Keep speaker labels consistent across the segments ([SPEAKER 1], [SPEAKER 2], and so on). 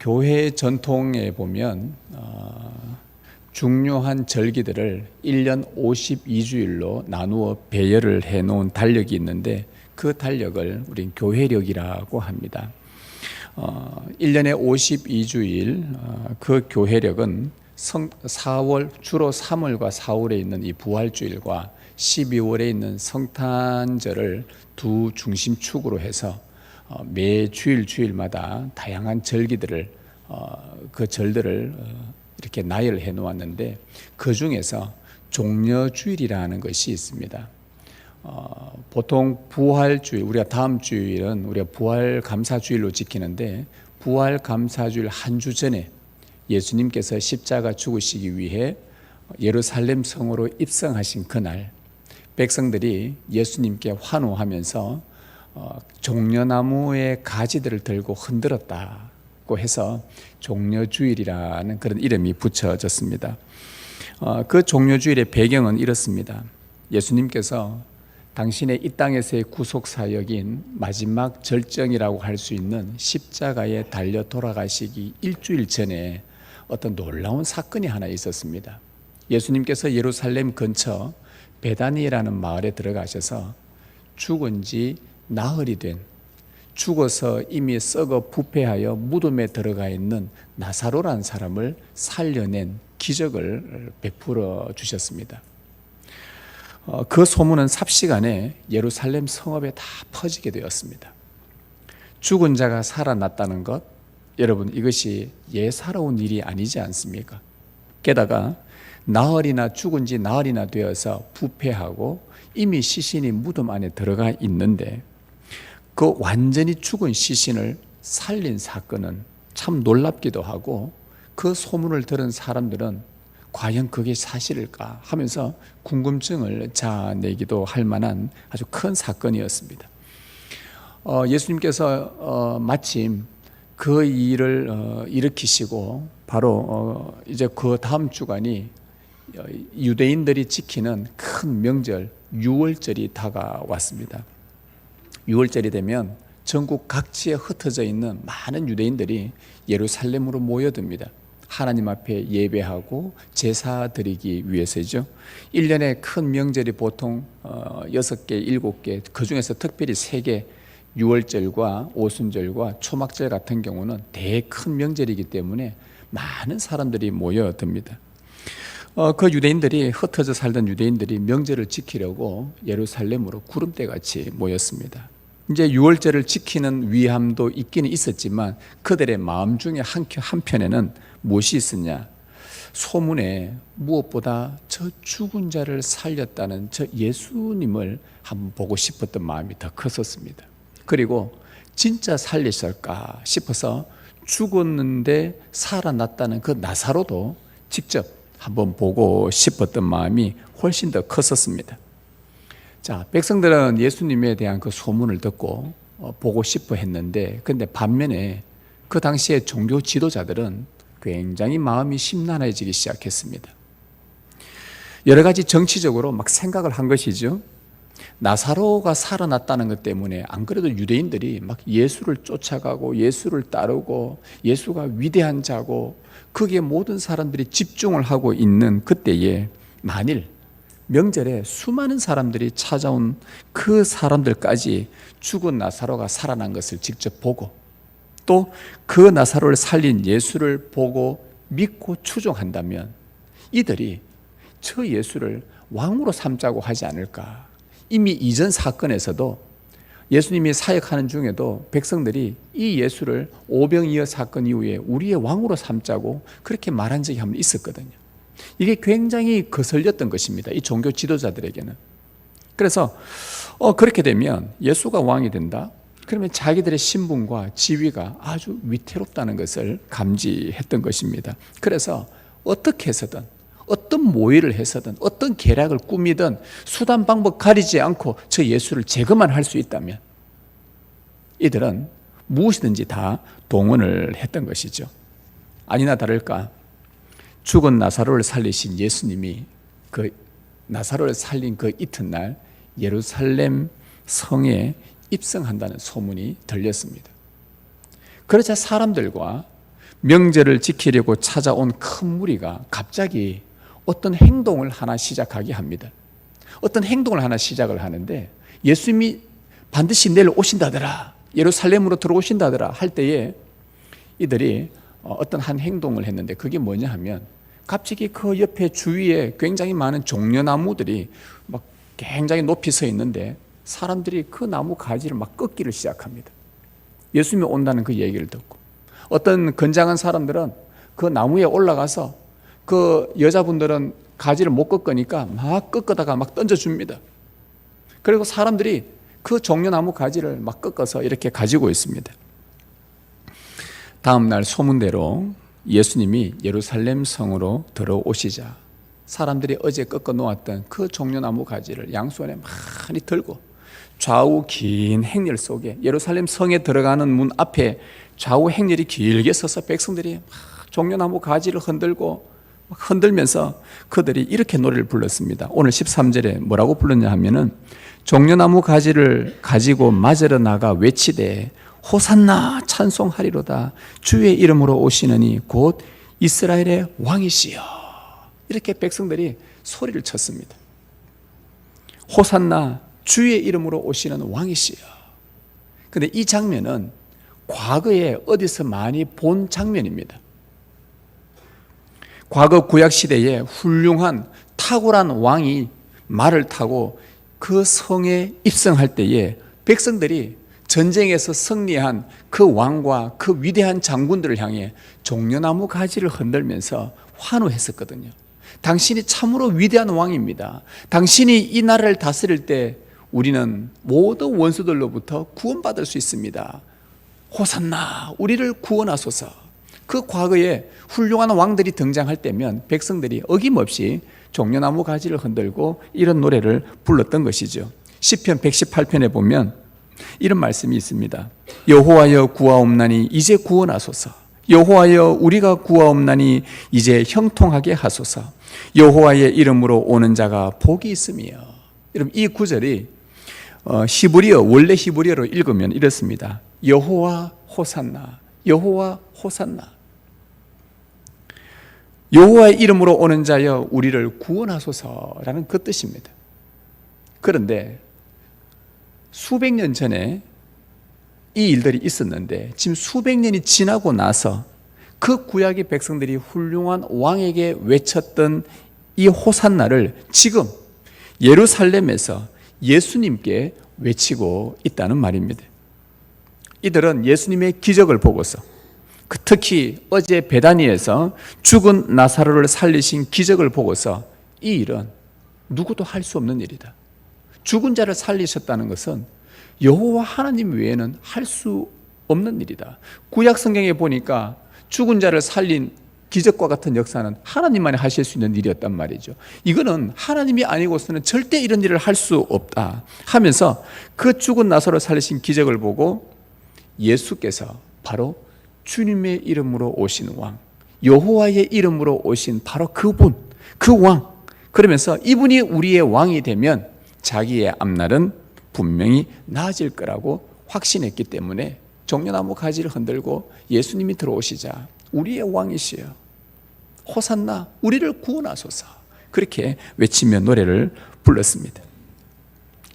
[SPEAKER 1] 교회 전통에 보면 중요한 절기들을 1년 52주일로 나누어 배열을 해놓은 달력이 있는데 그 달력을 우린 교회력이라고 합니다. 1년에 52주일 그 교회력은 주로 3월과 4월에 있는 이 부활주일과 12월에 있는 성탄절을 두 중심축으로 해서 매 주일마다 다양한 절기들을 그 절들을 이렇게 나열해 놓았는데 그 중에서 종려주일이라는 것이 있습니다. 보통 부활주일, 우리가 다음 주일은 우리가 부활감사주일로 지키는데 부활감사주일 한 주 전에 예수님께서 십자가 죽으시기 위해 예루살렘 성으로 입성하신 그날 백성들이 예수님께 환호하면서 종려나무의 가지들을 들고 흔들었다고 해서 종려주일이라는 그런 이름이 붙여졌습니다. 그 종려주일의 배경은 이렇습니다. 예수님께서 당신의 이 땅에서의 구속사역인 마지막 절정이라고 할 수 있는 십자가에 달려 돌아가시기 일주일 전에 어떤 놀라운 사건이 하나 있었습니다. 예수님께서 예루살렘 근처 베다니라는 마을에 들어가셔서 죽은 지 나흘이 된, 죽어서 이미 썩어 부패하여 무덤에 들어가 있는 나사로라는 사람을 살려낸 기적을 베풀어 주셨습니다. 그 소문은 삽시간에 예루살렘 성읍에 다 퍼지게 되었습니다. 죽은 자가 살아났다는 것, 여러분 이것이 예사로운 일이 아니지 않습니까? 게다가 나흘이나 죽은 지 나흘이나 되어서 부패하고 이미 시신이 무덤 안에 들어가 있는데 그 완전히 죽은 시신을 살린 사건은 참 놀랍기도 하고 그 소문을 들은 사람들은 과연 그게 사실일까 하면서 궁금증을 자아내기도 할 만한 아주 큰 사건이었습니다. 예수님께서 마침 그 일을 일으키시고 바로 이제 그 다음 주간이 유대인들이 지키는 큰 명절 유월절이 다가왔습니다. 유월절이 되면 전국 각지에 흩어져 있는 많은 유대인들이 예루살렘으로 모여듭니다. 하나님 앞에 예배하고 제사 드리기 위해서죠. 1년에 큰 명절이 보통 6개, 7개, 그 중에서 특별히 3개, 유월절과 오순절과 초막절 같은 경우는 되게 큰 명절이기 때문에 많은 사람들이 모여듭니다. 그 유대인들이 흩어져 살던 유대인들이 명절을 지키려고 예루살렘으로 구름대같이 모였습니다. 이제 유월절을 지키는 위함도 있기는 있었지만 그들의 마음 중에 한편에는 무엇이 있었냐? 소문에 무엇보다 저 죽은 자를 살렸다는 저 예수님을 한번 보고 싶었던 마음이 더 컸었습니다. 그리고 진짜 살리실까 싶어서 죽었는데 살아났다는 그 나사로도 직접 한번 보고 싶었던 마음이 훨씬 더 컸었습니다. 자, 백성들은 예수님에 대한 그 소문을 듣고 보고 싶어 했는데 근데 반면에 그 당시에 종교 지도자들은 굉장히 마음이 심란해지기 시작했습니다. 여러 가지 정치적으로 막 생각을 한 것이죠. 나사로가 살아났다는 것 때문에 안 그래도 유대인들이 막 예수를 쫓아가고 예수를 따르고 예수가 위대한 자고 거기에 모든 사람들이 집중을 하고 있는 그때에 만일 명절에 수많은 사람들이 찾아온 그 사람들까지 죽은 나사로가 살아난 것을 직접 보고 또 그 나사로를 살린 예수를 보고 믿고 추종한다면 이들이 저 예수를 왕으로 삼자고 하지 않을까. 이미 이전 사건에서도 예수님이 사역하는 중에도 백성들이 이 예수를 오병이어 사건 이후에 우리의 왕으로 삼자고 그렇게 말한 적이 한 번 있었거든요. 이게 굉장히 거슬렸던 것입니다. 이 종교 지도자들에게는. 그래서 그렇게 되면 예수가 왕이 된다? 그러면 자기들의 신분과 지위가 아주 위태롭다는 것을 감지했던 것입니다. 그래서 어떻게 해서든 어떤 모의를 해서든 어떤 계략을 꾸미든 수단 방법 가리지 않고 저 예수를 제거만 할 수 있다면 이들은 무엇이든지 다 동원을 했던 것이죠. 아니나 다를까 죽은 나사로를 살리신 예수님이 그 나사로를 살린 그 이튿날 예루살렘 성에 입성한다는 소문이 들렸습니다. 그러자 사람들과 명절을 지키려고 찾아온 큰 무리가 갑자기 어떤 행동을 하나 시작하게 합니다. 어떤 행동을 하나 시작을 하는데 예수님이 반드시 내일 오신다더라, 예루살렘으로 들어오신다더라 할 때에 이들이 어떤 한 행동을 했는데 그게 뭐냐 하면 갑자기 그 옆에 주위에 굉장히 많은 종려나무들이 막 굉장히 높이 서 있는데 사람들이 그 나무 가지를 막 꺾기를 시작합니다. 예수님이 온다는 그 얘기를 듣고 어떤 건장한 사람들은 그 나무에 올라가서 그 여자분들은 가지를 못 꺾으니까 막 꺾다가 막 던져줍니다. 그리고 사람들이 그 종려나무 가지를 막 꺾어서 이렇게 가지고 있습니다. 다음 날 소문대로 예수님이 예루살렘 성으로 들어오시자 사람들이 어제 꺾어 놓았던 그 종려나무 가지를 양손에 많이 들고 좌우 긴 행렬 속에 예루살렘 성에 들어가는 문 앞에 좌우 행렬이 길게 서서 백성들이 막 종려나무 가지를 흔들고 막 흔들면서 그들이 이렇게 노래를 불렀습니다. 오늘 13절에 뭐라고 불렀냐 하면은 종려나무 가지를 가지고 맞으러 나가 외치되 호산나 찬송하리로다 주의 이름으로 오시느니 곧 이스라엘의 왕이시여. 이렇게 백성들이 소리를 쳤습니다. 호산나 주의 이름으로 오시는 왕이시여. 그런데 이 장면은 과거에 어디서 많이 본 장면입니다. 과거 구약시대에 훌륭한 탁월한 왕이 말을 타고 그 성에 입성할 때에 백성들이 전쟁에서 승리한 그 왕과 그 위대한 장군들을 향해 종려나무 가지를 흔들면서 환호했었거든요. 당신이 참으로 위대한 왕입니다. 당신이 이 나라를 다스릴 때 우리는 모든 원수들로부터 구원받을 수 있습니다. 호산나 우리를 구원하소서. 그 과거에 훌륭한 왕들이 등장할 때면 백성들이 어김없이 종려나무 가지를 흔들고 이런 노래를 불렀던 것이죠. 시편 118편에 보면 이런 말씀이 있습니다. 여호와여 구하옵나니 이제 구원하소서. 여호와여 우리가 구하옵나니 이제 형통하게 하소서. 여호와의 이름으로 오는 자가 복이 있으며. 여러분 이 구절이 히브리어 원래 히브리어로 읽으면 이렇습니다. 여호와 호산나 여호와 호산나. 여호와의 이름으로 오는 자여 우리를 구원하소서라는 그 뜻입니다. 그런데 수백 년 전에 이 일들이 있었는데 지금 수백 년이 지나고 나서 그 구약의 백성들이 훌륭한 왕에게 외쳤던 이 호산나를 지금 예루살렘에서 예수님께 외치고 있다는 말입니다. 이들은 예수님의 기적을 보고서 특히 어제 베다니에서 죽은 나사로를 살리신 기적을 보고서 이 일은 누구도 할 수 없는 일이다. 죽은 자를 살리셨다는 것은 여호와 하나님 외에는 할 수 없는 일이다. 구약 성경에 보니까 죽은 자를 살린 기적과 같은 역사는 하나님만이 하실 수 있는 일이었단 말이죠. 이거는 하나님이 아니고서는 절대 이런 일을 할 수 없다 하면서 그 죽은 나사로를 살리신 기적을 보고 예수께서 바로 주님의 이름으로 오신 왕, 여호와의 이름으로 오신 바로 그분, 그 왕, 그러면서 이분이 우리의 왕이 되면 자기의 앞날은 분명히 나아질 거라고 확신했기 때문에 종려나무 가지를 흔들고 예수님이 들어오시자 우리의 왕이시여 호산나 우리를 구원하소서 그렇게 외치며 노래를 불렀습니다.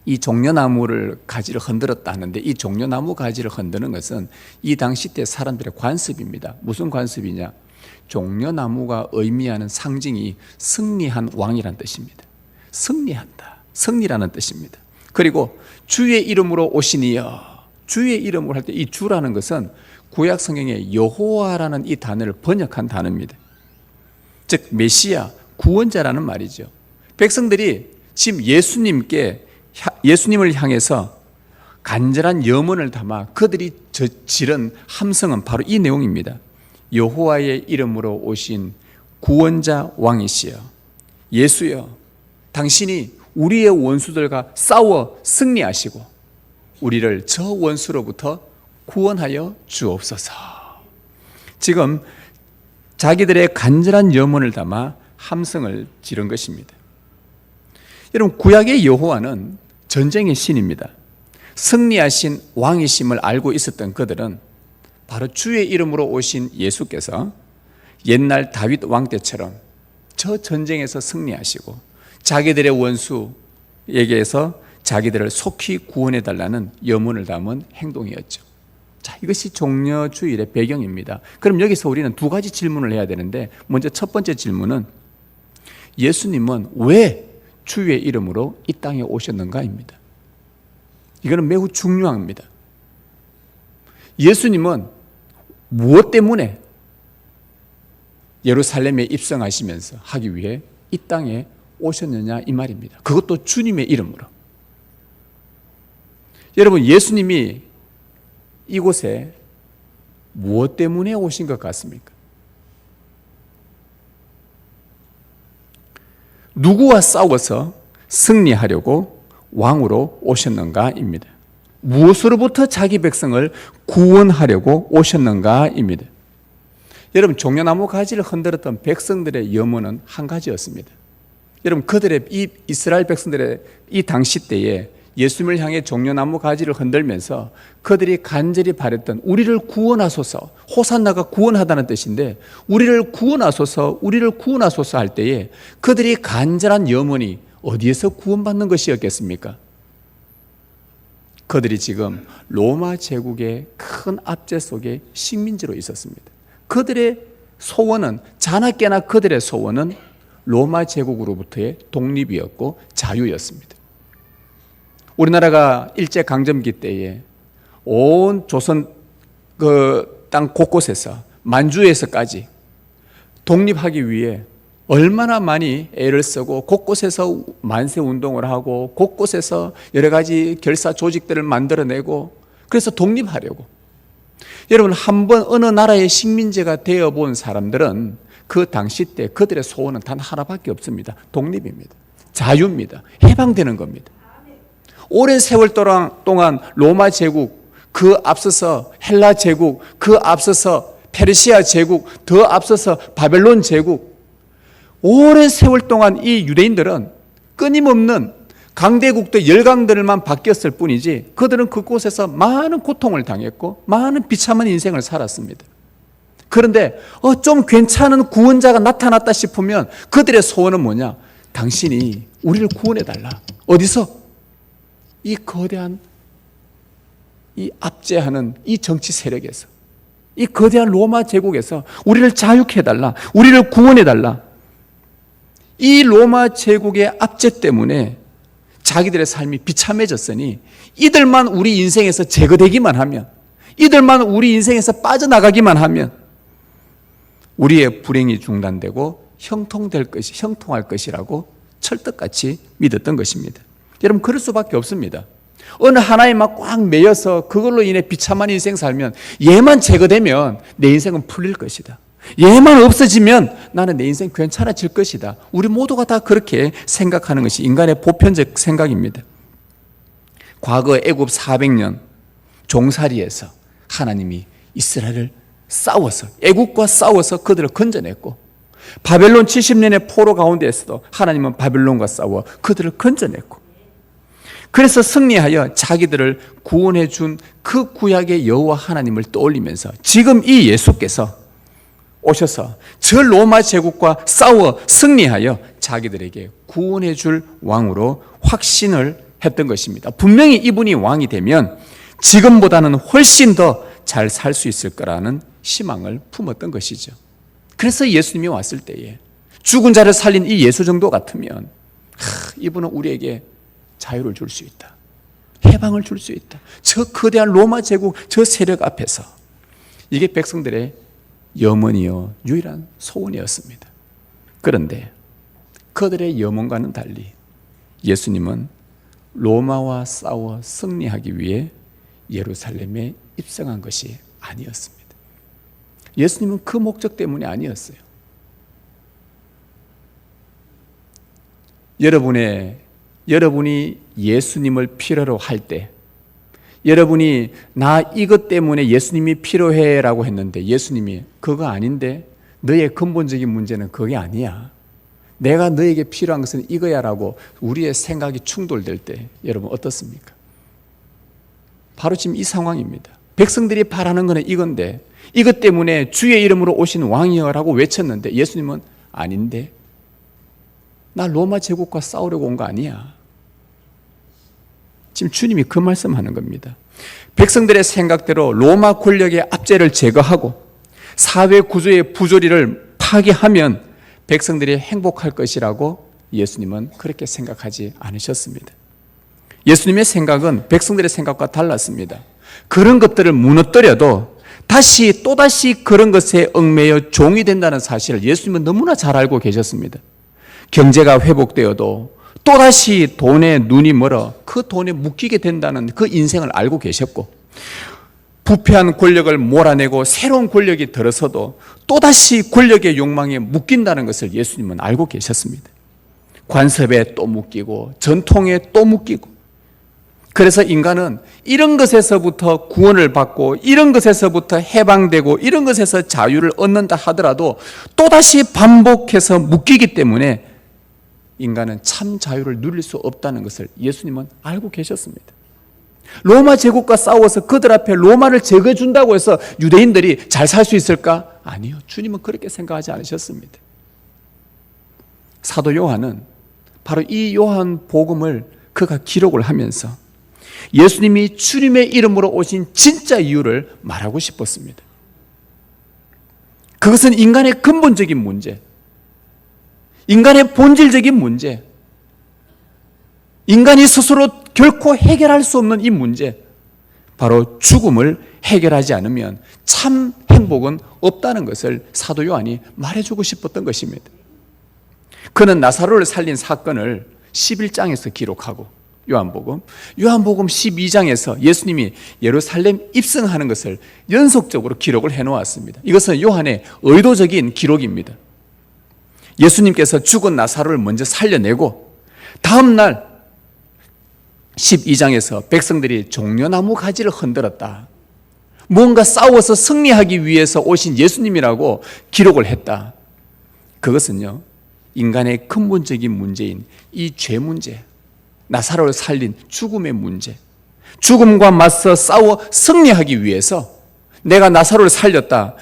[SPEAKER 1] 이 종려나무를 가지를 흔들었다 하는데 이 종려나무 가지를 흔드는 것은 이 당시 때 사람들의 관습입니다. 무슨 관습이냐? 종려나무가 의미하는 상징이 승리한 왕이란 뜻입니다. 승리한다. 승리라는 뜻입니다. 그리고 주의 이름으로 오시니여. 주의 이름으로 할 때 이 주라는 것은 구약 성경에 여호와라는 이 단어를 번역한 단어입니다. 즉 메시아, 구원자라는 말이죠. 백성들이 지금 예수님을 향해서 간절한 염원을 담아 그들이 지른 함성은 바로 이 내용입니다. 여호와의 이름으로 오신 구원자 왕이시여 예수여 당신이 우리의 원수들과 싸워 승리하시고 우리를 저 원수로부터 구원하여 주옵소서. 지금 자기들의 간절한 염원을 담아 함성을 지른 것입니다. 여러분 구약의 여호와는 전쟁의 신입니다. 승리하신 왕이심을 알고 있었던 그들은 바로 주의 이름으로 오신 예수께서 옛날 다윗 왕 때처럼 저 전쟁에서 승리하시고 자기들의 원수에게서 자기들을 속히 구원해 달라는 염원을 담은 행동이었죠. 자, 이것이 종려주일의 배경입니다. 그럼 여기서 우리는 두 가지 질문을 해야 되는데, 먼저 첫 번째 질문은 예수님은 왜 주의 이름으로 이 땅에 오셨는가입니다. 이거는 매우 중요합니다. 예수님은 무엇 때문에 예루살렘에 입성하시면서 하기 위해 이 땅에 오셨느냐 이 말입니다. 그것도 주님의 이름으로. 여러분, 예수님이 이곳에 무엇 때문에 오신 것 같습니까? 누구와 싸워서 승리하려고 왕으로 오셨는가입니다. 무엇으로부터 자기 백성을 구원하려고 오셨는가입니다. 여러분, 종려나무 가지를 흔들었던 백성들의 염원은 한 가지였습니다. 여러분, 그들의 이 이스라엘 백성들의 이 당시 때에 예수님을 향해 종려나무 가지를 흔들면서 그들이 간절히 바랬던 우리를 구원하소서, 호산나가 구원하다는 뜻인데 우리를 구원하소서, 우리를 구원하소서 할 때에 그들이 간절한 염원이 어디에서 구원받는 것이었겠습니까? 그들이 지금 로마 제국의 큰 압제 속에 식민지로 있었습니다. 그들의 소원은, 자나깨나 그들의 소원은 로마 제국으로부터의 독립이었고 자유였습니다. 우리나라가 일제강점기 때에 온 조선 그 땅 곳곳에서 만주에서까지 독립하기 위해 얼마나 많이 애를 쓰고 곳곳에서 만세 운동을 하고 곳곳에서 여러 가지 결사 조직들을 만들어내고 그래서 독립하려고. 여러분, 한번 어느 나라의 식민지가 되어본 사람들은 그 당시 때 그들의 소원은 단 하나밖에 없습니다. 독립입니다. 자유입니다. 해방되는 겁니다. 오랜 세월 동안 로마 제국, 그 앞서서 헬라 제국, 그 앞서서 페르시아 제국, 더 앞서서 바벨론 제국, 오랜 세월 동안 이 유대인들은 끊임없는 강대국도 열강들만 바뀌었을 뿐이지 그들은 그곳에서 많은 고통을 당했고 많은 비참한 인생을 살았습니다. 그런데 좀 괜찮은 구원자가 나타났다 싶으면 그들의 소원은 뭐냐? 당신이 우리를 구원해달라. 어디서? 이 거대한 이 압제하는 이 정치 세력에서, 이 거대한 로마 제국에서 우리를 자유케 해달라. 우리를 구원해달라. 이 로마 제국의 압제 때문에 자기들의 삶이 비참해졌으니 이들만 우리 인생에서 제거되기만 하면, 이들만 우리 인생에서 빠져나가기만 하면 우리의 불행이 중단되고 형통할 것이라고 철떡같이 믿었던 것입니다. 여러분, 그럴 수밖에 없습니다. 어느 하나에만 꽉 매여서 그걸로 인해 비참한 인생 살면, 얘만 제거되면 내 인생은 풀릴 것이다. 얘만 없어지면 나는 내 인생 괜찮아질 것이다. 우리 모두가 다 그렇게 생각하는 것이 인간의 보편적 생각입니다. 과거 애굽 400년 종살이에서 하나님이 이스라엘을 싸워서, 애국과 싸워서 그들을 건져냈고, 바벨론 70년의 포로 가운데에서도 하나님은 바벨론과 싸워 그들을 건져냈고, 그래서 승리하여 자기들을 구원해 준 그 구약의 여호와 하나님을 떠올리면서 지금 이 예수께서 오셔서 저 로마 제국과 싸워 승리하여 자기들에게 구원해 줄 왕으로 확신을 했던 것입니다. 분명히 이분이 왕이 되면 지금보다는 훨씬 더 잘 살 수 있을 거라는 희망을 품었던 것이죠. 그래서 예수님이 왔을 때에 죽은 자를 살린 이 예수 정도 같으면 이분은 우리에게 자유를 줄 수 있다. 해방을 줄 수 있다. 저 거대한 로마 제국, 저 세력 앞에서. 이게 백성들의 염원이요, 유일한 소원이었습니다. 그런데 그들의 염원과는 달리 예수님은 로마와 싸워 승리하기 위해 예루살렘에 입성한 것이 아니었습니다. 예수님은 그 목적 때문이 아니었어요. 여러분이 예수님을 필요로 할 때, 여러분이 나 이것 때문에 예수님이 필요해라고 했는데 예수님이 그거 아닌데, 너의 근본적인 문제는 그게 아니야, 내가 너에게 필요한 것은 이거야라고 우리의 생각이 충돌될 때 여러분 어떻습니까? 바로 지금 이 상황입니다. 백성들이 바라는 것은 이건데 이것 때문에 주의 이름으로 오신 왕이여라고 외쳤는데 예수님은 아닌데 나 로마 제국과 싸우려고 온 거 아니야. 지금 주님이 그 말씀하는 겁니다. 백성들의 생각대로 로마 권력의 압제를 제거하고 사회 구조의 부조리를 파괴하면 백성들이 행복할 것이라고 예수님은 그렇게 생각하지 않으셨습니다. 예수님의 생각은 백성들의 생각과 달랐습니다. 그런 것들을 무너뜨려도 또다시 그런 것에 얽매여 종이 된다는 사실을 예수님은 너무나 잘 알고 계셨습니다. 경제가 회복되어도 또다시 돈에 눈이 멀어 그 돈에 묶이게 된다는 그 인생을 알고 계셨고, 부패한 권력을 몰아내고 새로운 권력이 들어서도 또다시 권력의 욕망에 묶인다는 것을 예수님은 알고 계셨습니다. 관습에 또 묶이고 전통에 또 묶이고, 그래서 인간은 이런 것에서부터 구원을 받고 이런 것에서부터 해방되고 이런 것에서 자유를 얻는다 하더라도 또다시 반복해서 묶이기 때문에 인간은 참 자유를 누릴 수 없다는 것을 예수님은 알고 계셨습니다. 로마 제국과 싸워서 그들 앞에 로마를 제거해준다고 해서 유대인들이 잘 살 수 있을까? 아니요. 주님은 그렇게 생각하지 않으셨습니다. 사도 요한은 바로 이 요한 복음을 그가 기록을 하면서 예수님이 주님의 이름으로 오신 진짜 이유를 말하고 싶었습니다. 그것은 인간의 근본적인 문제, 인간의 본질적인 문제, 인간이 스스로 결코 해결할 수 없는 이 문제, 바로 죽음을 해결하지 않으면 참 행복은 없다는 것을 사도 요한이 말해주고 싶었던 것입니다. 그는 나사로를 살린 사건을 11장에서 기록하고 요한복음 12장에서 예수님이 예루살렘 입성하는 것을 연속적으로 기록을 해놓았습니다. 이것은 요한의 의도적인 기록입니다. 예수님께서 죽은 나사로를 먼저 살려내고 다음 날 12장에서 백성들이 종려나무 가지를 흔들었다, 무언가 싸워서 승리하기 위해서 오신 예수님이라고 기록을 했다. 그것은요, 인간의 근본적인 문제인 이 죄 문제, 나사로를 살린 죽음의 문제, 죽음과 맞서 싸워 승리하기 위해서 내가 나사로를 살렸다,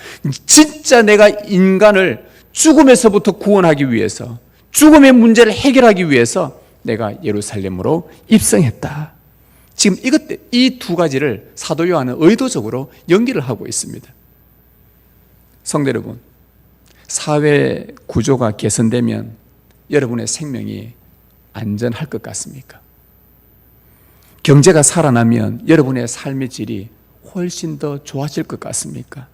[SPEAKER 1] 진짜 내가 인간을 죽음에서부터 구원하기 위해서, 죽음의 문제를 해결하기 위해서 내가 예루살렘으로 입성했다. 지금 이 두 가지를 사도 요한은 의도적으로 연기를 하고 있습니다. 성도 여러분, 사회 구조가 개선되면 여러분의 생명이 안전할 것 같습니까? 경제가 살아나면 여러분의 삶의 질이 훨씬 더 좋아질 것 같습니까?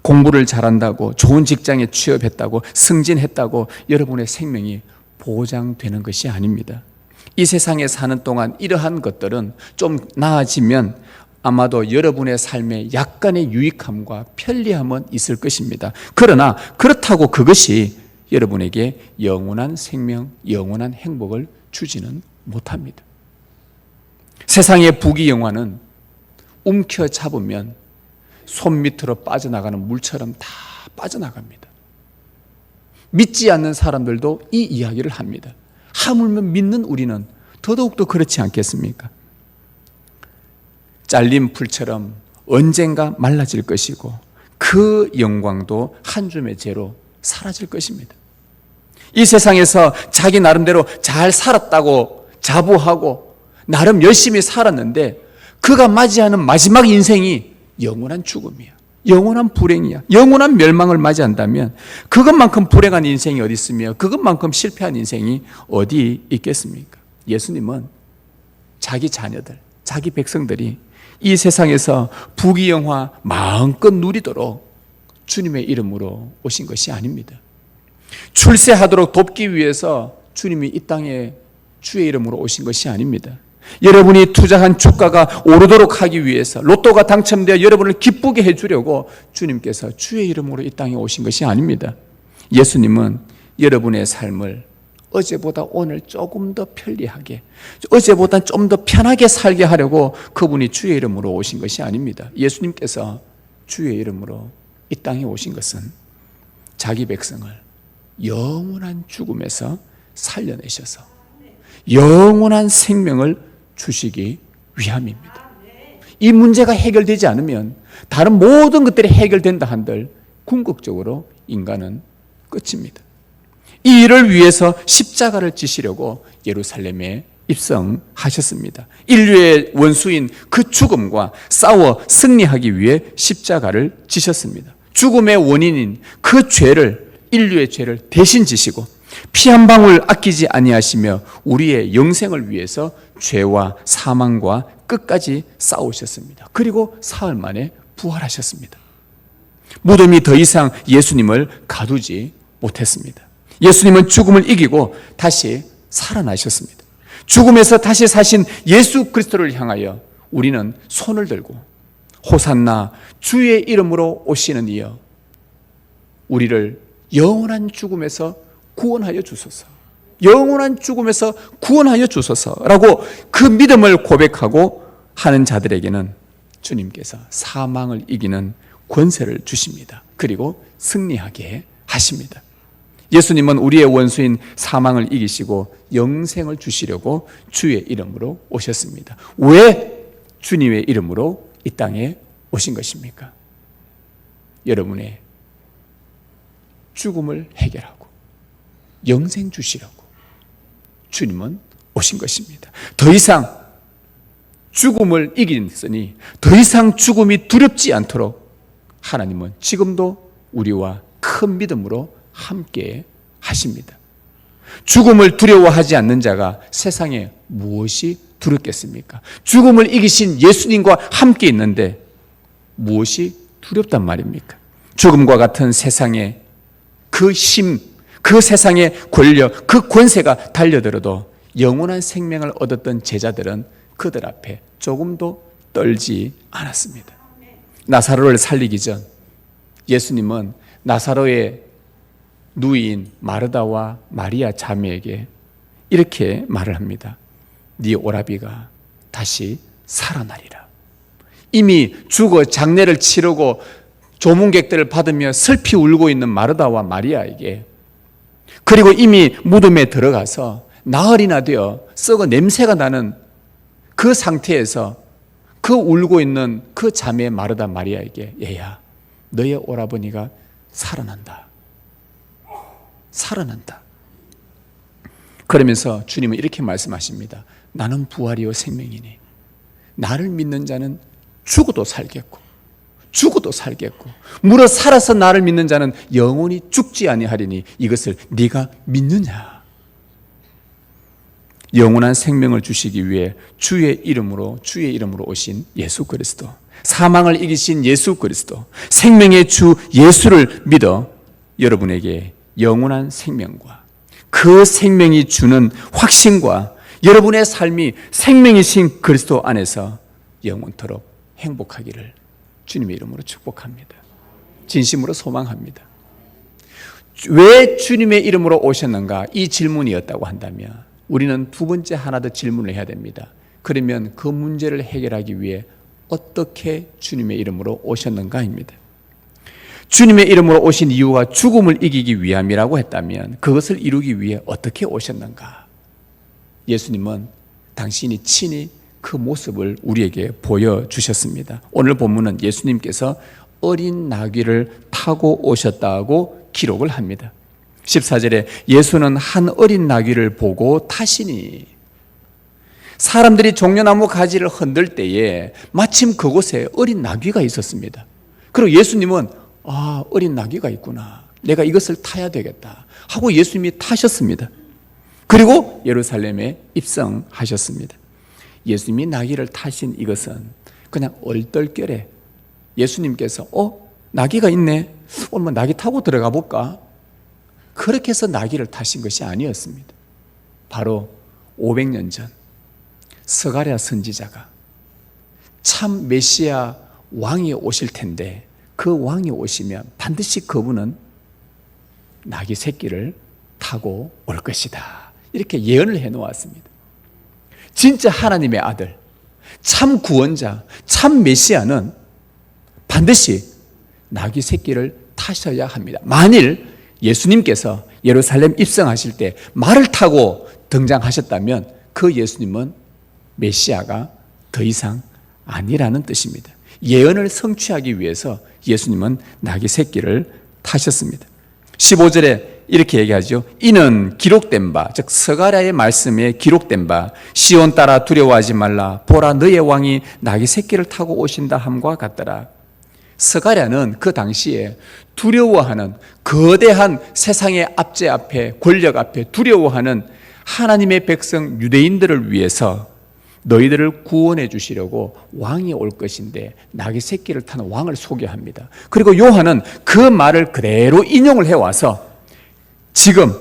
[SPEAKER 1] 공부를 잘한다고, 좋은 직장에 취업했다고, 승진했다고 여러분의 생명이 보장되는 것이 아닙니다. 이 세상에 사는 동안 이러한 것들은 좀 나아지면 아마도 여러분의 삶에 약간의 유익함과 편리함은 있을 것입니다. 그러나 그렇다고 그것이 여러분에게 영원한 생명, 영원한 행복을 주지는 못합니다. 세상의 부귀영화는 움켜잡으면 손 밑으로 빠져나가는 물처럼 다 빠져나갑니다. 믿지 않는 사람들도 이 이야기를 합니다. 하물며 믿는 우리는 더더욱더 그렇지 않겠습니까? 잘린 풀처럼 언젠가 말라질 것이고 그 영광도 한 줌의 재로 사라질 것입니다. 이 세상에서 자기 나름대로 잘 살았다고 자부하고 나름 열심히 살았는데 그가 맞이하는 마지막 인생이 영원한 죽음이야, 영원한 불행이야, 영원한 멸망을 맞이한다면 그것만큼 불행한 인생이 어디 있으며 그것만큼 실패한 인생이 어디 있겠습니까? 예수님은 자기 자녀들, 자기 백성들이 이 세상에서 부귀영화 마음껏 누리도록 주님의 이름으로 오신 것이 아닙니다. 출세하도록 돕기 위해서 주님이 이 땅에 주의 이름으로 오신 것이 아닙니다. 여러분이 투자한 주가가 오르도록 하기 위해서, 로또가 당첨되어 여러분을 기쁘게 해주려고 주님께서 주의 이름으로 이 땅에 오신 것이 아닙니다. 예수님은 여러분의 삶을 어제보다 오늘 조금 더 편리하게, 어제보다 좀 더 편하게 살게 하려고 그분이 주의 이름으로 오신 것이 아닙니다. 예수님께서 주의 이름으로 이 땅에 오신 것은 자기 백성을 영원한 죽음에서 살려내셔서 영원한 생명을 주시기 위함입니다. 이 문제가 해결되지 않으면 다른 모든 것들이 해결된다 한들 궁극적으로 인간은 끝입니다. 이 일을 위해서 십자가를 지시려고 예루살렘에 입성하셨습니다. 인류의 원수인 그 죽음과 싸워 승리하기 위해 십자가를 지셨습니다. 죽음의 원인인 그 죄를, 인류의 죄를 대신 지시고 피 한 방울 아끼지 아니하시며 우리의 영생을 위해서 죄와 사망과 끝까지 싸우셨습니다. 그리고 사흘 만에 부활하셨습니다. 무덤이 더 이상 예수님을 가두지 못했습니다. 예수님은 죽음을 이기고 다시 살아나셨습니다. 죽음에서 다시 사신 예수 그리스도를 향하여 우리는 손을 들고 호산나 주의 이름으로 오시는 이여 우리를 영원한 죽음에서 구원하여 주소서, 영원한 죽음에서 구원하여 주소서라고 그 믿음을 고백하고 하는 자들에게는 주님께서 사망을 이기는 권세를 주십니다. 그리고 승리하게 하십니다. 예수님은 우리의 원수인 사망을 이기시고 영생을 주시려고 주의 이름으로 오셨습니다. 왜 주님의 이름으로 이 땅에 오신 것입니까? 여러분의 죽음을 해결하고 영생 주시려고 주님은 오신 것입니다. 더 이상 죽음을 이기셨으니 더 이상 죽음이 두렵지 않도록 하나님은 지금도 우리와 큰 믿음으로 함께 하십니다. 죽음을 두려워하지 않는 자가 세상에 무엇이 두렵겠습니까? 죽음을 이기신 예수님과 함께 있는데 무엇이 두렵단 말입니까? 죽음과 같은 세상에 그 힘, 그 세상의 권력, 그 권세가 달려들어도 영원한 생명을 얻었던 제자들은 그들 앞에 조금도 떨지 않았습니다. 나사로를 살리기 전 예수님은 나사로의 누이인 마르다와 마리아 자매에게 이렇게 말을 합니다. 네 오라비가 다시 살아나리라. 이미 죽어 장례를 치르고 조문객들을 받으며 슬피 울고 있는 마르다와 마리아에게, 그리고 이미 무덤에 들어가서 나흘이나 되어 썩어 냄새가 나는 그 상태에서 그 울고 있는 그 자매 마르다 마리아에게 얘야, 너의 오라버니가 살아난다. 살아난다. 그러면서 주님은 이렇게 말씀하십니다. 나는 부활이요 생명이니 나를 믿는 자는 죽어도 살겠고 죽어도 살겠고 무릇 살아서 나를 믿는 자는 영원히 죽지 아니하리니 이것을 네가 믿느냐? 영원한 생명을 주시기 위해 주의 이름으로 오신 예수 그리스도, 사망을 이기신 예수 그리스도, 생명의 주 예수를 믿어 여러분에게 영원한 생명과 그 생명이 주는 확신과 여러분의 삶이 생명이신 그리스도 안에서 영원토록 행복하기를 주님의 이름으로 축복합니다. 진심으로 소망합니다. 왜 주님의 이름으로 오셨는가? 이 질문이었다고 한다면 우리는 두 번째 하나 더 질문을 해야 됩니다. 그러면 그 문제를 해결하기 위해 어떻게 주님의 이름으로 오셨는가입니다. 주님의 이름으로 오신 이유가 죽음을 이기기 위함이라고 했다면 그것을 이루기 위해 어떻게 오셨는가? 예수님은 당신이 친히 그 모습을 우리에게 보여주셨습니다. 오늘 본문은 예수님께서 어린 나귀를 타고 오셨다고 기록을 합니다. 14절에 예수는 한 어린 나귀를 보고 타시니, 사람들이 종려나무 가지를 흔들 때에 마침 그곳에 어린 나귀가 있었습니다. 그리고 예수님은 어린 나귀가 있구나, 내가 이것을 타야 되겠다 하고 예수님이 타셨습니다. 그리고 예루살렘에 입성하셨습니다. 예수님이 나귀를 타신 이것은 그냥 얼떨결에 예수님께서 나귀가 있네, 오늘 나귀 타고 들어가 볼까, 그렇게 해서 나귀를 타신 것이 아니었습니다. 바로 500년 전 스가랴 선지자가 참 메시아 왕이 오실 텐데 그 왕이 오시면 반드시 그분은 나귀 새끼를 타고 올 것이다, 이렇게 예언을 해놓았습니다. 진짜 하나님의 아들, 참 구원자, 참 메시아는 반드시 나귀 새끼를 타셔야 합니다. 만일 예수님께서 예루살렘 입성하실 때 말을 타고 등장하셨다면 그 예수님은 메시아가 더 이상 아니라는 뜻입니다. 예언을 성취하기 위해서 예수님은 나귀 새끼를 타셨습니다. 15절에 이렇게 얘기하죠. 이는 기록된 바, 즉 스가랴의 말씀에 기록된 바 시온 따라 두려워하지 말라. 보라 너의 왕이 나귀 새끼를 타고 오신다 함과 같더라. 스가랴는 그 당시에 두려워하는 거대한 세상의 압제 앞에, 권력 앞에 두려워하는 하나님의 백성 유대인들을 위해서 너희들을 구원해 주시려고 왕이 올 것인데 나귀 새끼를 타는 왕을 소개합니다. 그리고 요한은 그 말을 그대로 인용을 해와서 지금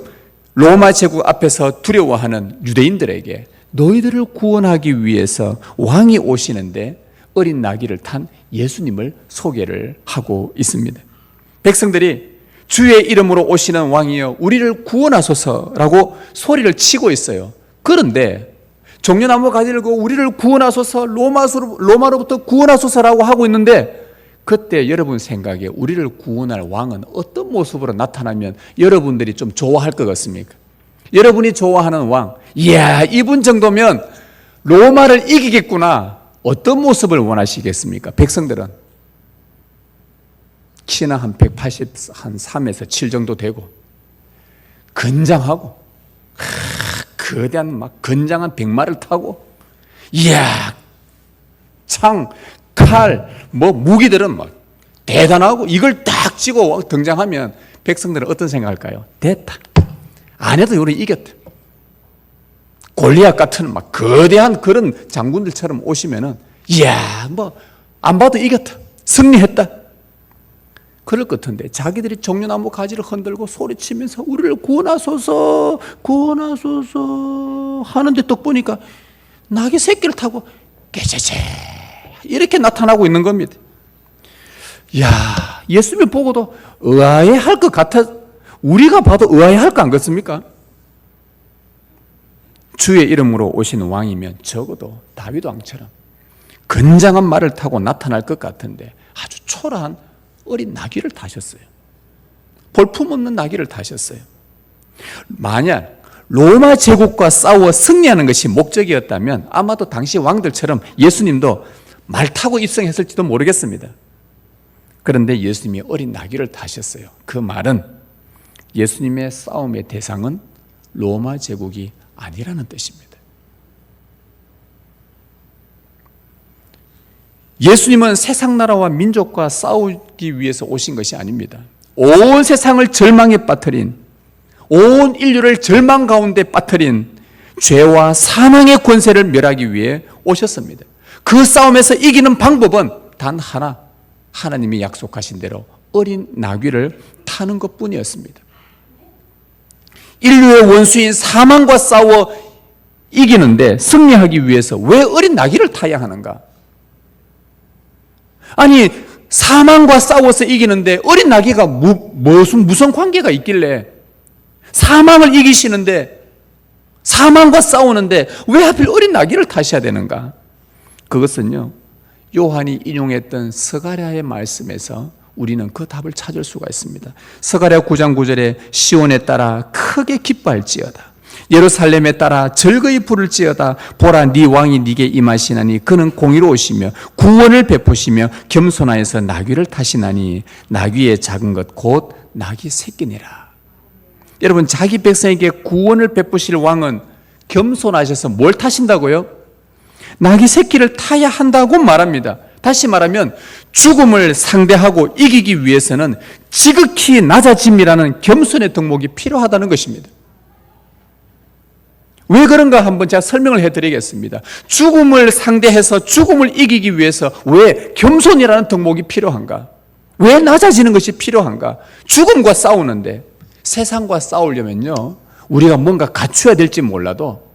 [SPEAKER 1] 로마 제국 앞에서 두려워하는 유대인들에게 너희들을 구원하기 위해서 왕이 오시는데 어린 나귀를 탄 예수님을 소개를 하고 있습니다. 백성들이 주의 이름으로 오시는 왕이여 우리를 구원하소서라고 소리를 치고 있어요. 그런데 종려나무 가지 들고 우리를 구원하소서, 로마로부터 구원하소서라고 하고 있는데 그때 여러분 생각에 우리를 구원할 왕은 어떤 모습으로 나타나면 여러분들이 좀 좋아할 것 같습니까? 여러분이 좋아하는 왕, 이야 이분 정도면 로마를 이기겠구나. 어떤 모습을 원하시겠습니까? 백성들은 키는 한 183에서 7 정도 되고 건장하고 거대한 막 건장한 백마를 타고 이야 창, 칼, 뭐 무기들은 막 대단하고 이걸 딱 쥐고 등장하면 백성들은 어떤 생각할까요? 됐다. 안 해도 우리 이겼다. 골리앗 같은 막 거대한 그런 장군들처럼 오시면은 이야 뭐 안 봐도 이겼다. 승리했다. 그럴 것 같은데 자기들이 종려나무 가지를 흔들고 소리치면서 우리를 구원하소서 구원하소서 하는데 또 보니까 나귀 새끼를 타고 개체체 이렇게 나타나고 있는 겁니다. 이야 예수님 보고도 의아해할 것 같아. 우리가 봐도 의아해할 거 안 같습니까? 주의 이름으로 오시는 왕이면 적어도 다윗 왕처럼 건장한 말을 타고 나타날 것 같은데 아주 초라한 어린 나귀를 타셨어요. 볼품없는 나귀를 타셨어요. 만약 로마 제국과 싸워 승리하는 것이 목적이었다면 아마도 당시 왕들처럼 예수님도 말 타고 입성했을지도 모르겠습니다. 그런데 예수님이 어린 나귀를 타셨어요. 그 말은 예수님의 싸움의 대상은 로마 제국이 아니라는 뜻입니다. 예수님은 세상 나라와 민족과 싸우기 위해서 오신 것이 아닙니다. 온 세상을 절망에 빠뜨린, 온 인류를 절망 가운데 빠뜨린 죄와 사망의 권세를 멸하기 위해 오셨습니다. 그 싸움에서 이기는 방법은 단 하나, 하나님이 약속하신 대로 어린 나귀를 타는 것뿐이었습니다. 인류의 원수인 사망과 싸워 이기는데 승리하기 위해서 왜 어린 나귀를 타야 하는가? 아니 사망과 싸워서 이기는데 어린 나귀가 무슨 관계가 있길래 사망을 이기시는데 사망과 싸우는데 왜 하필 어린 나귀를 타셔야 되는가? 그것은요 요한이 인용했던 스가랴의 말씀에서 우리는 그 답을 찾을 수가 있습니다. 스가랴 9장 9절에 시온에 따라 크게 기뻐할지어다. 예루살렘에 따라 즐거이 부를지어다. 보라 네 왕이 네게 임하시나니 그는 공의로우시며 구원을 베푸시며 겸손하여서 나귀를 타시나니 나귀의 작은 것 곧 나귀 새끼니라. 여러분 자기 백성에게 구원을 베푸실 왕은 겸손하셔서 뭘 타신다고요? 나귀 새끼를 타야 한다고 말합니다. 다시 말하면 죽음을 상대하고 이기기 위해서는 지극히 낮아짐이라는 겸손의 덕목이 필요하다는 것입니다. 왜 그런가 한번 제가 설명을 해드리겠습니다. 죽음을 상대해서 죽음을 이기기 위해서 왜 겸손이라는 덕목이 필요한가? 왜 낮아지는 것이 필요한가? 죽음과 싸우는데 세상과 싸우려면요 우리가 뭔가 갖춰야 될지 몰라도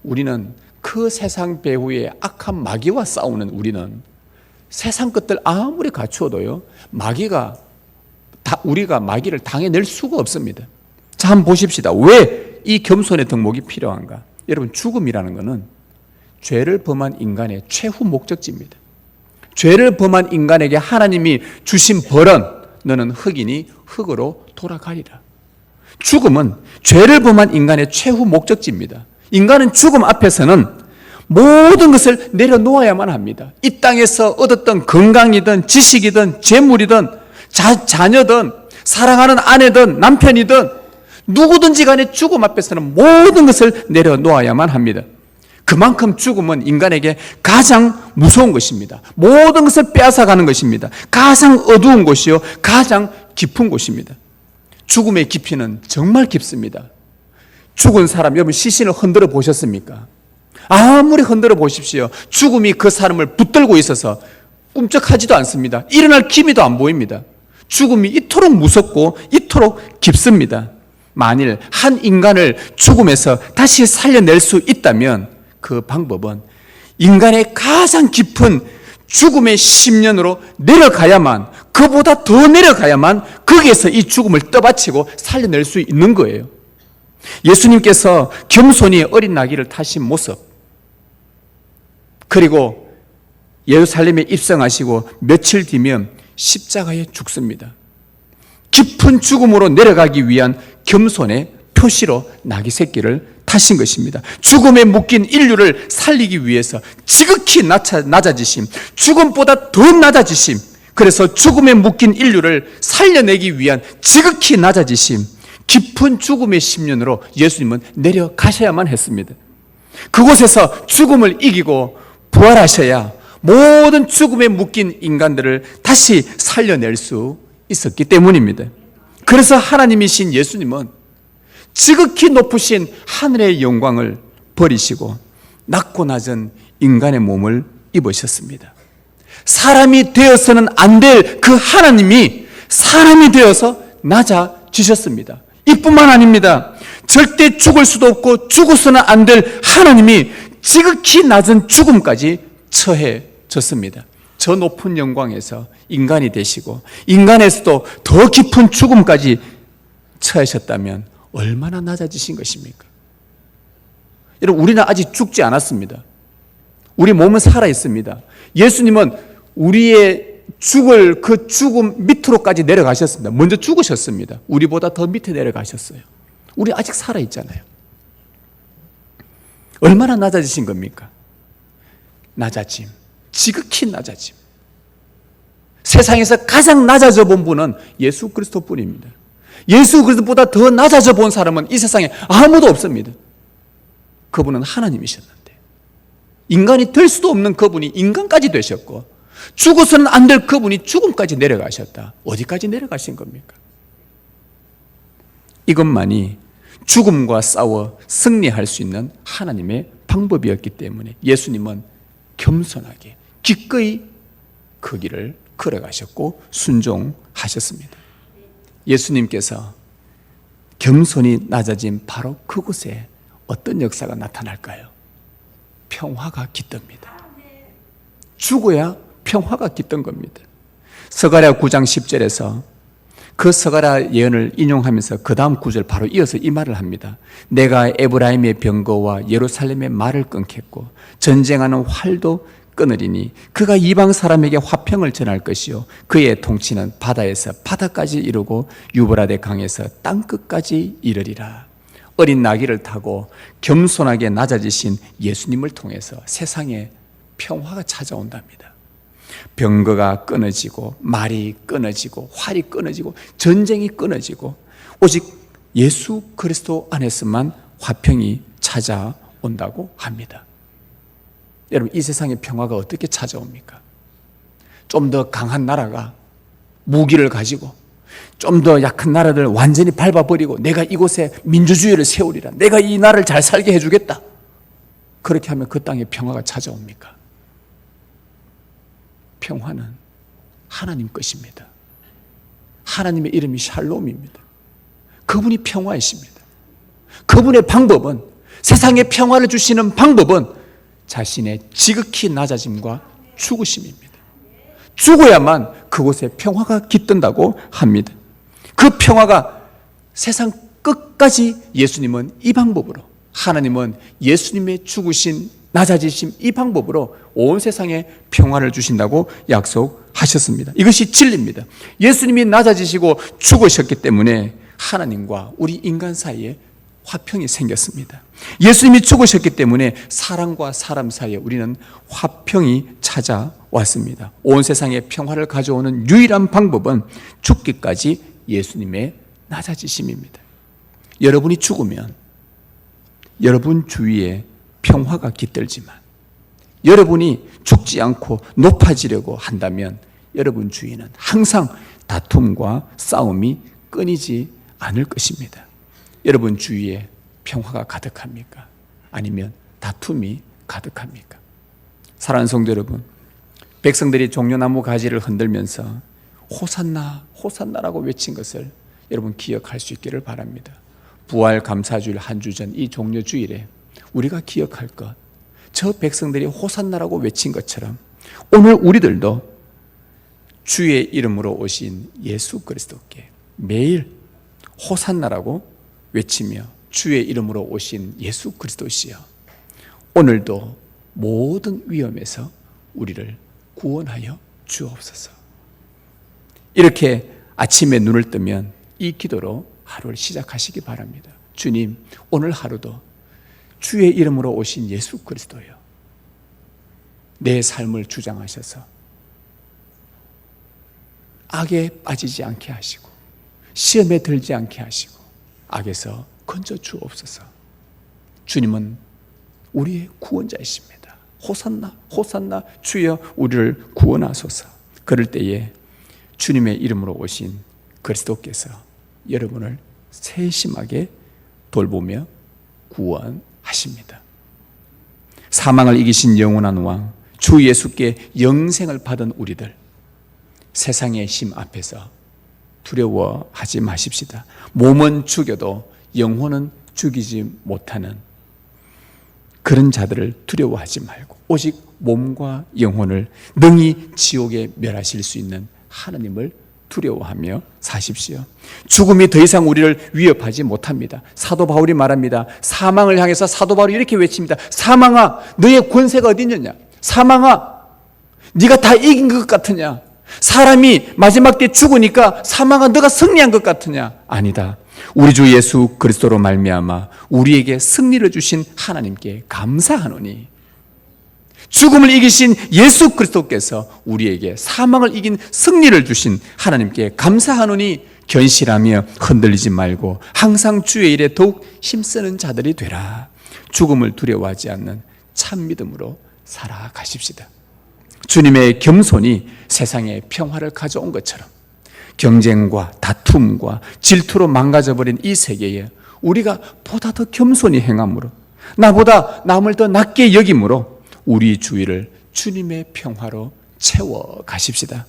[SPEAKER 1] 우리는 그 세상 배후의 악한 마귀와 싸우는 우리는 세상 것들 아무리 갖추어도요 우리가 마귀를 당해낼 수가 없습니다. 자 한번 보십시다. 왜 이 겸손의 덕목이 필요한가? 여러분 죽음이라는 것은 죄를 범한 인간의 최후 목적지입니다. 죄를 범한 인간에게 하나님이 주신 벌은 너는 흙이니 흙으로 돌아가리라. 죽음은 죄를 범한 인간의 최후 목적지입니다. 인간은 죽음 앞에서는 모든 것을 내려놓아야만 합니다. 이 땅에서 얻었던 건강이든 지식이든 재물이든 자녀든 사랑하는 아내든 남편이든 누구든지 간에 죽음 앞에서는 모든 것을 내려놓아야만 합니다. 그만큼 죽음은 인간에게 가장 무서운 것입니다. 모든 것을 빼앗아가는 것입니다. 가장 어두운 곳이요, 가장 깊은 곳입니다. 죽음의 깊이는 정말 깊습니다. 죽은 사람, 여러분 시신을 흔들어 보셨습니까? 아무리 흔들어 보십시오. 죽음이 그 사람을 붙들고 있어서 꿈쩍하지도 않습니다. 일어날 기미도 안 보입니다. 죽음이 이토록 무섭고 이토록 깊습니다. 만일 한 인간을 죽음에서 다시 살려낼 수 있다면 그 방법은 인간의 가장 깊은 죽음의 심연으로 내려가야만, 그보다 더 내려가야만 거기에서 이 죽음을 떠받치고 살려낼 수 있는 거예요. 예수님께서 겸손히 어린 나귀를 타신 모습, 그리고 예루살렘에 입성하시고 며칠 뒤면 십자가에 죽습니다. 깊은 죽음으로 내려가기 위한 겸손의 표시로 나귀 새끼를 타신 것입니다. 죽음에 묶인 인류를 살리기 위해서 지극히 낮아지심, 죽음보다 더 낮아지심, 그래서 죽음에 묶인 인류를 살려내기 위한 지극히 낮아지심, 깊은 죽음의 심연으로 예수님은 내려가셔야만 했습니다. 그곳에서 죽음을 이기고 부활하셔야 모든 죽음에 묶인 인간들을 다시 살려낼 수 있었기 때문입니다. 그래서 하나님이신 예수님은 지극히 높으신 하늘의 영광을 버리시고 낮고 낮은 인간의 몸을 입으셨습니다. 사람이 되어서는 안 될 그 하나님이 사람이 되어서 낮아지셨습니다. 이뿐만 아닙니다. 절대 죽을 수도 없고 죽어서는 안 될 하나님이 지극히 낮은 죽음까지 처해졌습니다. 저 높은 영광에서 인간이 되시고 인간에서도 더 깊은 죽음까지 처하셨다면 얼마나 낮아지신 것입니까? 여러분, 우리는 아직 죽지 않았습니다. 우리 몸은 살아있습니다. 예수님은 우리의 죽을 그 죽음 밑으로까지 내려가셨습니다. 먼저 죽으셨습니다. 우리보다 더 밑에 내려가셨어요. 우리 아직 살아있잖아요. 얼마나 낮아지신 겁니까? 낮아짐, 지극히 낮아짐. 세상에서 가장 낮아져 본 분은 예수 그리스도 뿐입니다. 예수 그리스도보다 더 낮아져 본 사람은 이 세상에 아무도 없습니다. 그분은 하나님이셨는데 인간이 될 수도 없는 그분이 인간까지 되셨고 죽어서는 안 될 그분이 죽음까지 내려가셨다. 어디까지 내려가신 겁니까? 이것만이 죽음과 싸워 승리할 수 있는 하나님의 방법이었기 때문에 예수님은 겸손하게 기꺼이 그 길을 걸어가셨고 순종하셨습니다. 예수님께서 겸손히 낮아진 바로 그곳에 어떤 역사가 나타날까요? 평화가 깃듭니다. 죽어야 평화가 깃든 겁니다. 스가랴 9장 10절에서 그 스가랴 예언을 인용하면서 그 다음 구절 바로 이어서 이 말을 합니다. 내가 에브라임의 병거와 예루살렘의 말을 끊겠고 전쟁하는 활도 끊으리니 그가 이방 사람에게 화평을 전할 것이요 그의 통치는 바다에서 바다까지 이르고 유브라데 강에서 땅끝까지 이르리라. 어린 나귀를 타고 겸손하게 낮아지신 예수님을 통해서 세상에 평화가 찾아온답니다. 병거가 끊어지고 말이 끊어지고 활이 끊어지고 전쟁이 끊어지고 오직 예수 그리스도 안에서만 화평이 찾아온다고 합니다. 여러분, 이 세상의 평화가 어떻게 찾아옵니까? 좀 더 강한 나라가 무기를 가지고 좀 더 약한 나라들 완전히 밟아버리고 내가 이곳에 민주주의를 세우리라, 내가 이 나라를 잘 살게 해주겠다, 그렇게 하면 그 땅에 평화가 찾아옵니까? 평화는 하나님 것입니다. 하나님의 이름이 샬롬입니다. 그분이 평화이십니다. 그분의 방법은, 세상에 평화를 주시는 방법은 자신의 지극히 낮아짐과 죽으심입니다. 죽어야만 그곳에 평화가 깃든다고 합니다. 그 평화가 세상 끝까지 예수님은 이 방법으로, 하나님은 예수님의 죽으신 낮아지심 이 방법으로 온 세상에 평화를 주신다고 약속하셨습니다. 이것이 진리입니다. 예수님이 낮아지시고 죽으셨기 때문에 하나님과 우리 인간 사이에 화평이 생겼습니다. 예수님이 죽으셨기 때문에 사람과 사람 사이에 우리는 화평이 찾아왔습니다. 온 세상에 평화를 가져오는 유일한 방법은 죽기까지 예수님의 낮아지심입니다. 여러분이 죽으면 여러분 주위에 평화가 깃들지만, 여러분이 죽지 않고 높아지려고 한다면 여러분 주위에는 항상 다툼과 싸움이 끊이지 않을 것입니다. 여러분 주위에 평화가 가득합니까? 아니면 다툼이 가득합니까? 사랑하는 성도 여러분, 백성들이 종려나무 가지를 흔들면서 호산나, 호산나라고 외친 것을 여러분 기억할 수 있기를 바랍니다. 부활 감사주일 한 주 전 이 종려주일에 우리가 기억할 것, 저 백성들이 호산나라고 외친 것처럼 오늘 우리들도 주의 이름으로 오신 예수 그리스도께 매일 호산나라고 외치며 주의 이름으로 오신 예수 그리스도시여, 오늘도 모든 위험에서 우리를 구원하여 주옵소서. 이렇게 아침에 눈을 뜨면 이 기도로 하루를 시작하시기 바랍니다. 주님, 오늘 하루도 주의 이름으로 오신 예수 그리스도여, 내 삶을 주장하셔서 악에 빠지지 않게 하시고 시험에 들지 않게 하시고 악에서 건져 주옵소서. 주님은 우리의 구원자이십니다. 호산나, 호산나, 주여 우리를 구원하소서. 그럴 때에 주님의 이름으로 오신 그리스도께서 여러분을 세심하게 돌보며 구원하십니다. 사망을 이기신 영원한 왕 주 예수께 영생을 받은 우리들, 세상의 힘 앞에서 두려워하지 마십시다. 몸은 죽여도 영혼은 죽이지 못하는 그런 자들을 두려워하지 말고 오직 몸과 영혼을 능히 지옥에 멸하실 수 있는 하나님을 두려워하며 사십시오. 죽음이 더 이상 우리를 위협하지 못합니다. 사도 바울이 말합니다. 사망을 향해서 사도 바울이 이렇게 외칩니다. 사망아, 너의 권세가 어디 있느냐? 사망아, 네가 다 이긴 것 같으냐? 사람이 마지막 때 죽으니까 사망아, 너가 승리한 것 같으냐? 아니다. 우리 주 예수 그리스도로 말미암아 우리에게 승리를 주신 하나님께 감사하노니, 죽음을 이기신 예수 그리스도께서 우리에게 사망을 이긴 승리를 주신 하나님께 감사하노니 견실하며 흔들리지 말고 항상 주의 일에 더욱 힘쓰는 자들이 되라. 죽음을 두려워하지 않는 참 믿음으로 살아가십시다. 주님의 겸손이 세상에 평화를 가져온 것처럼 경쟁과 다툼과 질투로 망가져버린 이 세계에 우리가 보다 더 겸손히 행함으로, 나보다 남을 더 낮게 여김으로 우리 주위를 주님의 평화로 채워 가십시다.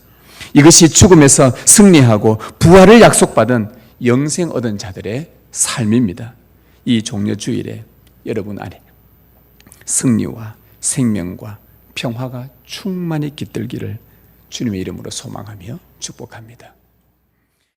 [SPEAKER 1] 이것이 죽음에서 승리하고 부활을 약속받은 영생 얻은 자들의 삶입니다. 이 종려주일에 여러분 안에 승리와 생명과 평화가 충만히 깃들기를 주님의 이름으로 소망하며 축복합니다.